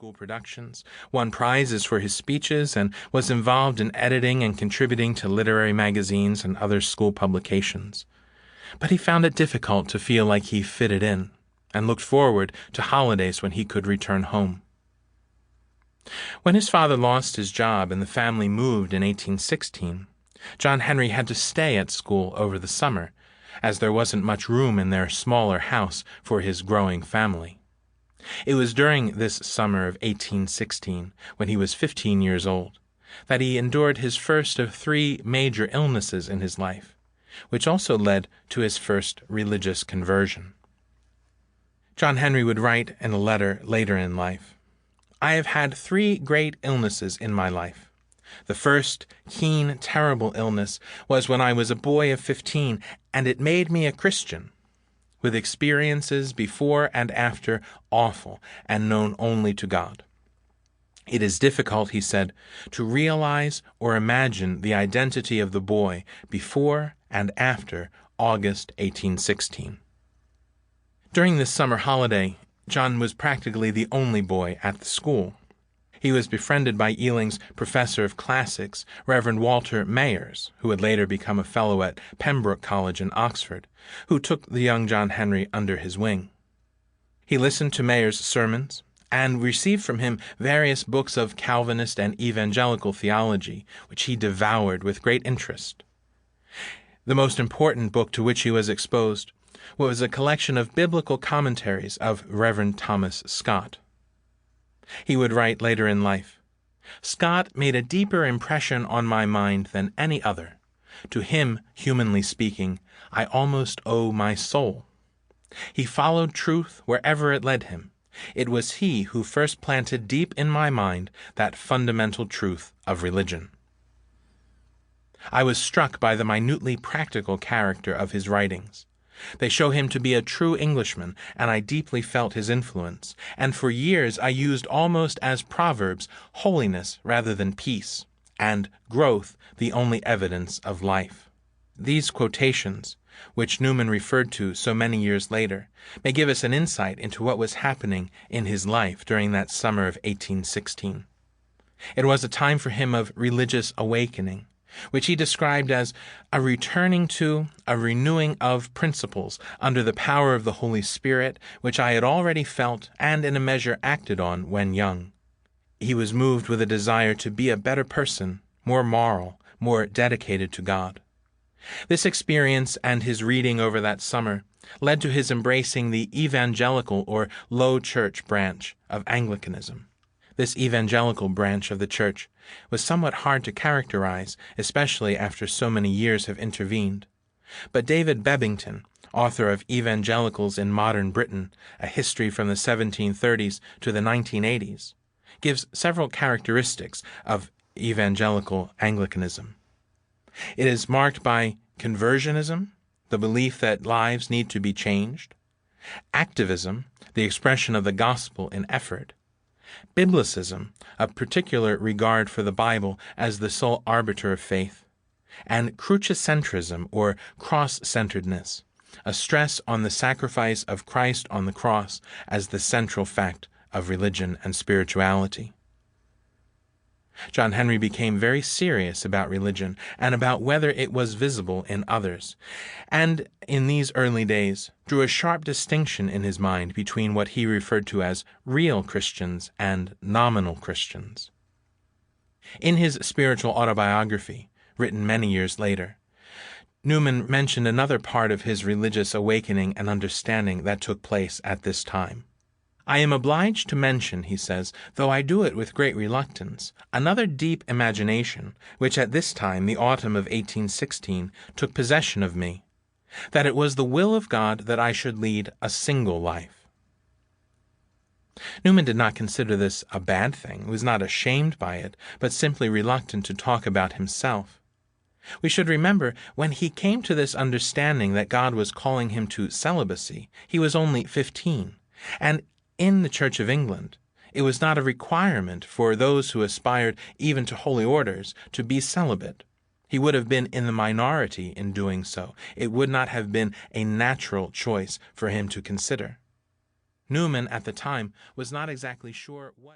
school productions, won prizes for his speeches, and was involved in editing and contributing to literary magazines and other school publications. But he found it difficult to feel like he fitted in, and looked forward to holidays when he could return home. When his father lost his job and the family moved in 1816, John Henry had to stay at school over the summer, as there wasn't much room in their smaller house for his growing family. It was during this summer of 1816, when he was 15 years old, that he endured his first of 3 major illnesses in his life, which also led to his first religious conversion. John Henry would write in a letter later in life, "I have had 3 great illnesses in my life. The first keen, terrible illness was when I was a boy of 15, and it made me a Christian, with experiences before and after awful and known only to God. It is difficult," he said, "to realize or imagine the identity of the boy before and after August 1816. During this summer holiday, John was practically the only boy at the school. He was befriended by Ealing's professor of classics, Reverend Walter Mayers, who would later become a fellow at Pembroke College in Oxford, who took the young John Henry under his wing. He listened to Mayers' sermons and received from him various books of Calvinist and evangelical theology, which he devoured with great interest. The most important book to which he was exposed was a collection of biblical commentaries of Reverend Thomas Scott. He would write later in life, "Scott made a deeper impression on my mind than any other. To him, humanly speaking, I almost owe my soul. He followed truth wherever it led him. It was he who first planted deep in my mind that fundamental truth of religion." I was struck by the minutely practical character of his writings. They show him to be a true Englishman, and I deeply felt his influence, and for years I used almost as proverbs holiness rather than peace, and growth the only evidence of life. These quotations, which Newman referred to so many years later, may give us an insight into what was happening in his life during that summer of 1816. It was a time for him of religious awakening, which he described as a returning to, a renewing of principles under the power of the Holy Spirit, which I had already felt and in a measure acted on when young. He was moved with a desire to be a better person, more moral, more dedicated to God. This experience and his reading over that summer led to his embracing the evangelical or low church branch of Anglicanism. This evangelical branch of the church was somewhat hard to characterize, especially after so many years have intervened. But David Bebbington, author of Evangelicals in Modern Britain, a history from the 1730s to the 1980s, gives several characteristics of evangelical Anglicanism. It is marked by conversionism, the belief that lives need to be changed; activism, the expression of the gospel in effort; biblicism, a particular regard for the Bible as the sole arbiter of faith; and crucicentrism, or cross-centeredness, a stress on the sacrifice of Christ on the cross as the central fact of religion and spirituality. John Henry became very serious about religion and about whether it was visible in others, and in these early days drew a sharp distinction in his mind between what he referred to as real Christians and nominal Christians. In his spiritual autobiography, written many years later, Newman mentioned another part of his religious awakening and understanding that took place at this time. "I am obliged to mention," he says, "though I do it with great reluctance, another deep imagination, which at this time, the autumn of 1816, took possession of me, that it was the will of God that I should lead a single life." Newman did not consider this a bad thing, was not ashamed by it, but simply reluctant to talk about himself. We should remember, when he came to this understanding that God was calling him to celibacy, he was only 15, and in the Church of England, it was not a requirement for those who aspired even to holy orders to be celibate. He would have been in the minority in doing so. It would not have been a natural choice for him to consider. Newman, at the time, was not exactly sure what